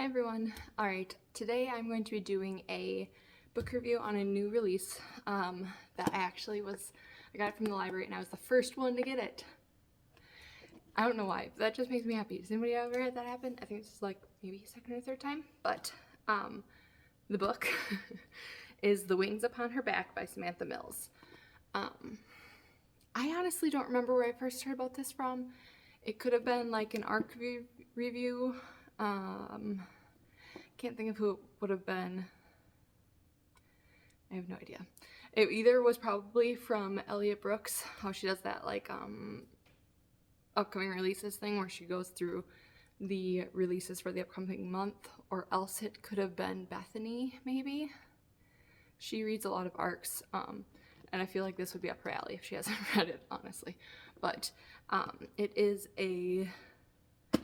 Hi everyone. Alright, today I'm going to be doing a book review on a new release that I got it from the library and I was the first one to get it. I don't know why, but that just makes me happy. Does anybody ever had that happen? I think this is like maybe second or third time, but the book is The Wings Upon Her Back by Samantha Mills. I honestly don't remember where I first heard about this from. It could have been like an ARC review. Can't think of who it would have been. I have no idea. It either was probably from Elliot Brooks, how she does that like upcoming releases thing where she goes through the releases for the upcoming month, or else it could have been Bethany, maybe. She reads a lot of ARCs, and I feel like this would be up her alley if she hasn't read it, honestly. But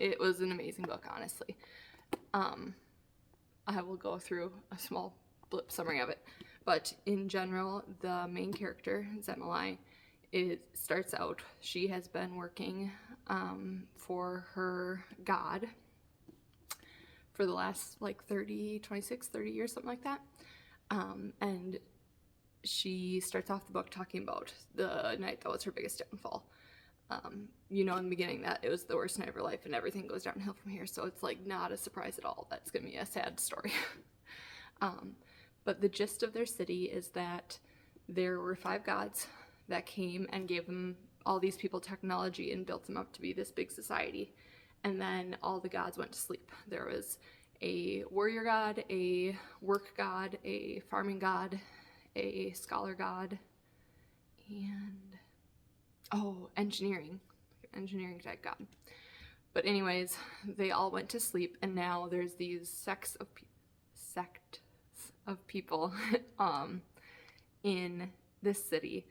it was an amazing book, honestly. I will go through a small blip summary of it, but in general, the main character, Zemilai, starts out, she has been working for her god for the last like 30 years, something like that. And she starts off the book talking about the night that was her biggest downfall. In the beginning that it was the worst night of her life and everything goes downhill from here, so it's like not a surprise at all. That's gonna be a sad story. But the gist of their city is that there were 5 gods that came and gave them, all these people, technology and built them up to be this big society, and then all the gods went to sleep. There was a warrior god, a work god, a farming god, a scholar god, and engineering type god. But anyways, they all went to sleep, and now there's these sects of people in this city,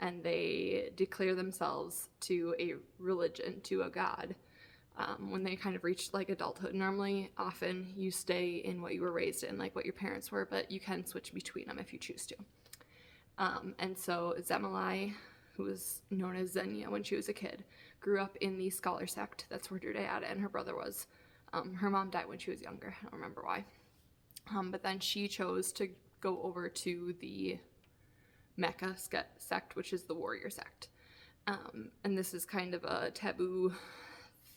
and they declare themselves to a religion, to a god, when they kind of reach like adulthood. Normally, often you stay in what you were raised in, like what your parents were, but you can switch between them if you choose to. And so Zemilai, who was known as Xenia when she was a kid, grew up in the scholar sect. That's where her dad and her brother was. Her mom died when she was younger. I don't remember why. But then she chose to go over to the Mecca sect, which is the warrior sect. And this is kind of a taboo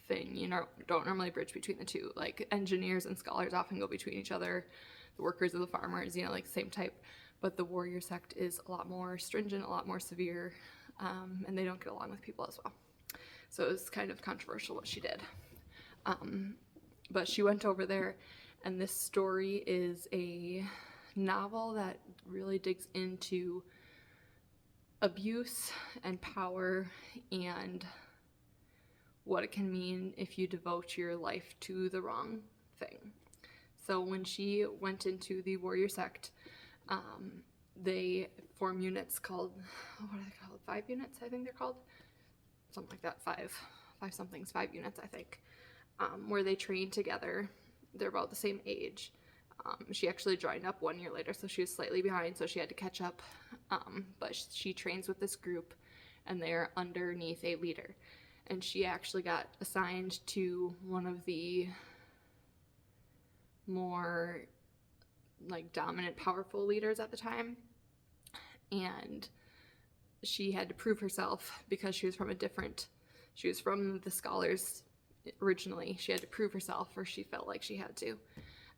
thing. Don't normally bridge between the two. Like engineers and scholars often go between each other. The workers and the farmers, like same type. But the warrior sect is a lot more stringent, a lot more severe, and they don't get along with people as well. So it was kind of controversial what she did. But she went over there, and this story is a novel that really digs into abuse and power and what it can mean if you devote your life to the wrong thing. So when she went into the warrior sect, they form units called, what are they called? 5 units, I think they're called. Something like that, 5 units, I think, where they train together. They're about the same age. She actually joined up 1 year later, so she was slightly behind, so she had to catch up. But she trains with this group, and they're underneath a leader. And she actually got assigned to one of the more like dominant, powerful leaders at the time, and she had to prove herself because she was from the scholars originally. She had to prove herself, or she felt like she had to,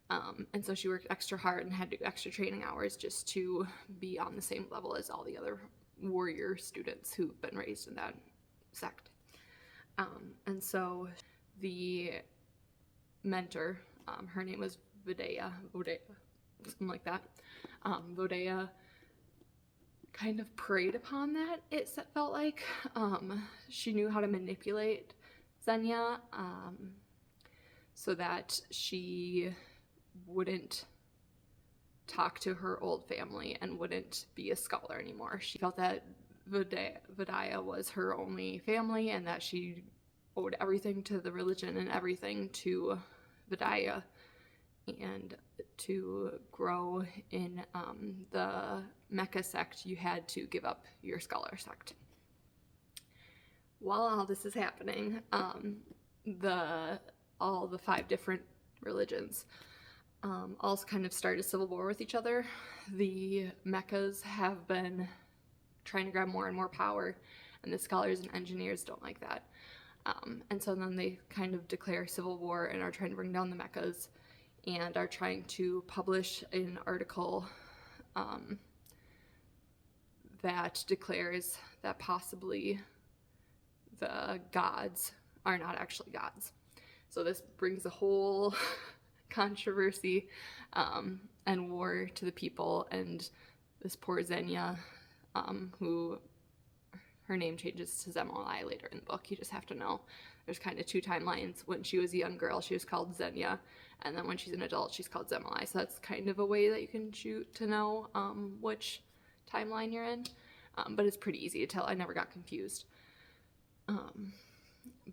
and so she worked extra hard and had to do extra training hours just to be on the same level as all the other warrior students who've been raised in that sect. And so the mentor, her name was Vodea, something like that. Vodea kind of preyed upon that, it felt like. She knew how to manipulate Xenia so that she wouldn't talk to her old family and wouldn't be a scholar anymore. She felt that Vodea was her only family and that she owed everything to the religion and everything to Vodea. And to grow in the Mecca sect, you had to give up your scholar sect. While all this is happening, all the 5 different religions all kind of start a civil war with each other. The mechas have been trying to grab more and more power, and the scholars and engineers don't like that. And so then they kind of declare civil war and are trying to bring down the mechas and are trying to publish an article that declares that possibly the gods are not actually gods. So this brings a whole controversy and war to the people, and this poor Xenia, who her name changes to Zemlai later in the book. You just have to know. There's kind of two timelines. When she was a young girl, she was called Xenia, and then when she's an adult, she's called Zemlai. So that's kind of a way that you can shoot to know which timeline you're in. But it's pretty easy to tell. I never got confused.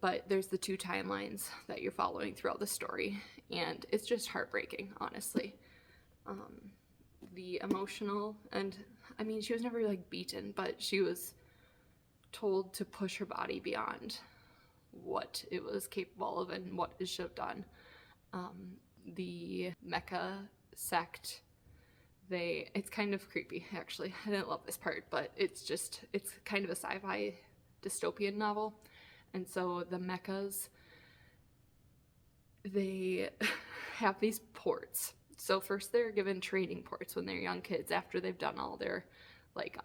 But there's the two timelines that you're following throughout the story, and it's just heartbreaking, honestly. The emotional, and I mean, she was never like beaten, but she was told to push her body beyond what it was capable of and what it should have done. The Mecha sect, it's kind of creepy, actually. I didn't love this part, but it's kind of a sci-fi dystopian novel. And so the mechas, they have these ports. So first they're given training ports when they're young kids after they've done all their like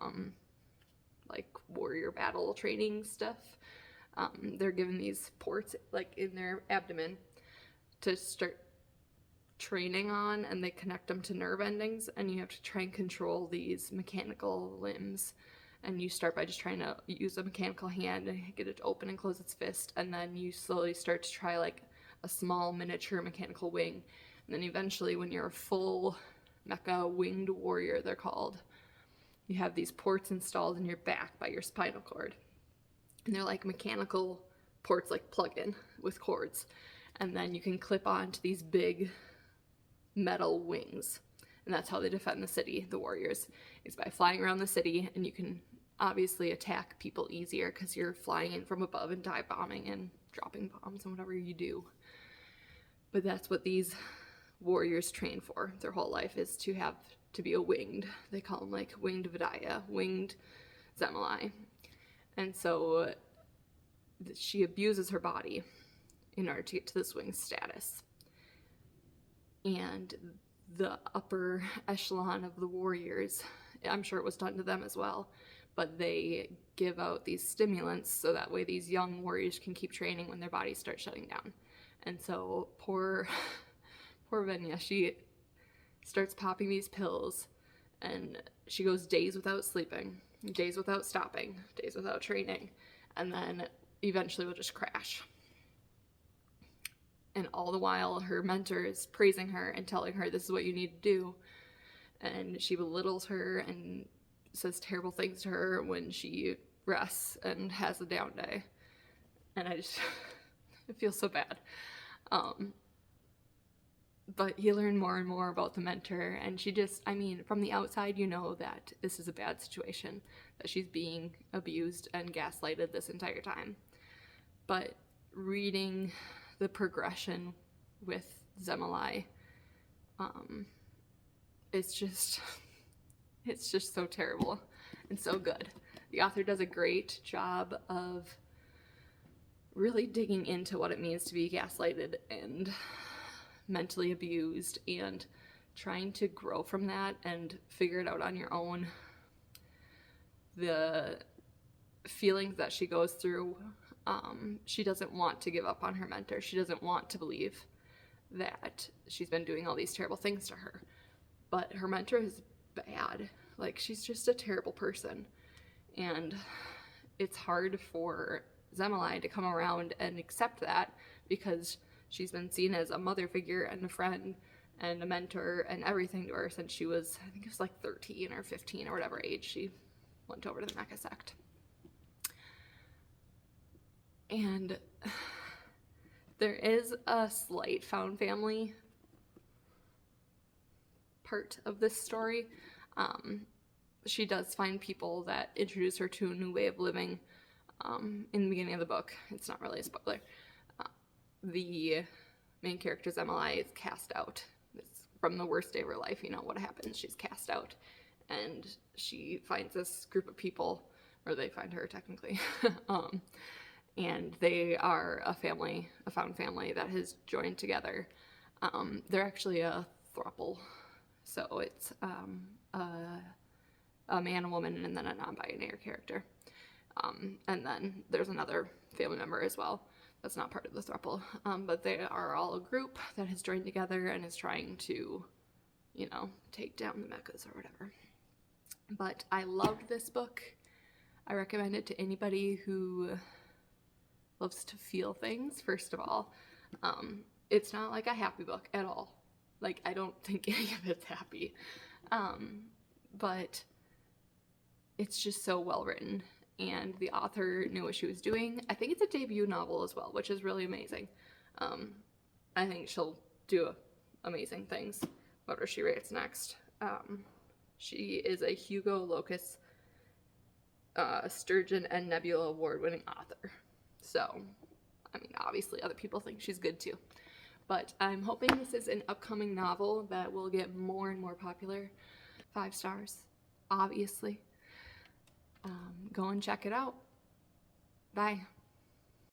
warrior battle training stuff. They're given these ports like in their abdomen to start training on, and they connect them to nerve endings, and you have to try and control these mechanical limbs. And you start by just trying to use a mechanical hand and get it to open and close its fist, and then you slowly start to try like a small miniature mechanical wing. And then eventually when you're a full mecha winged warrior, they're called, you have these ports installed in your back by your spinal cord. And they're like mechanical ports, like plug-in with cords. And then you can clip onto these big metal wings. And that's how they defend the city, the warriors, is by flying around the city, and you can obviously attack people easier because you're flying in from above and dive bombing and dropping bombs and whatever you do. But that's what these warriors train for. Their whole life is to be a winged. They call them like winged Vidya, winged Zemlai. And so she abuses her body in order to get to this winged status. And the upper echelon of the warriors, I'm sure it was done to them as well, but they give out these stimulants so that way these young warriors can keep training when their bodies start shutting down. And so poor Venya, she starts popping these pills, and she goes days without sleeping, days without stopping, days without training, and then eventually will just crash. And all the while, her mentor is praising her and telling her this is what you need to do. And she belittles her and says terrible things to her when she rests and has a down day. And I feel so bad. But you learn more and more about the mentor. And she from the outside, you know that this is a bad situation, that she's being abused and gaslighted this entire time. But reading the progression with Zemlai, it's just so terrible and so good. The author does a great job of really digging into what it means to be gaslighted and mentally abused and trying to grow from that and figure it out on your own. The feelings that she goes through, she doesn't want to give up on her mentor. She doesn't want to believe that she's been doing all these terrible things to her. But her mentor is bad. Like, she's just a terrible person. And it's hard for Zemlai to come around and accept that because she's been seen as a mother figure and a friend and a mentor and everything to her since she was, I think it was like 13 or 15 or whatever age she went over to the Mecha sect. And there is a slight found family part of this story. She does find people that introduce her to a new way of living in the beginning of the book. It's not really a spoiler. The main character's Emily is cast out. It's from the worst day of her life, you know what happens. She's cast out, and she finds this group of people, or they find her technically, and they are a found family that has joined together. They're actually a throuple, so it's a man, a woman, and then a non-binary character. And then there's another family member as well that's not part of the throuple, but they are all a group that has joined together and is trying to, you know, take down the mechas or whatever. But I loved this book. I recommend it to anybody who loves to feel things, first of all. It's not like a happy book at all. Like, I don't think any of it's happy. But it's just so well written, and the author knew what she was doing. I think it's a debut novel as well, which is really amazing. I think she'll do amazing things, whatever she writes next. She is a Hugo, Locus, Sturgeon, and Nebula award-winning author. So, I mean, obviously other people think she's good too. But I'm hoping this is an upcoming novel that will get more and more popular. 5 stars, obviously. Go and check it out. Bye.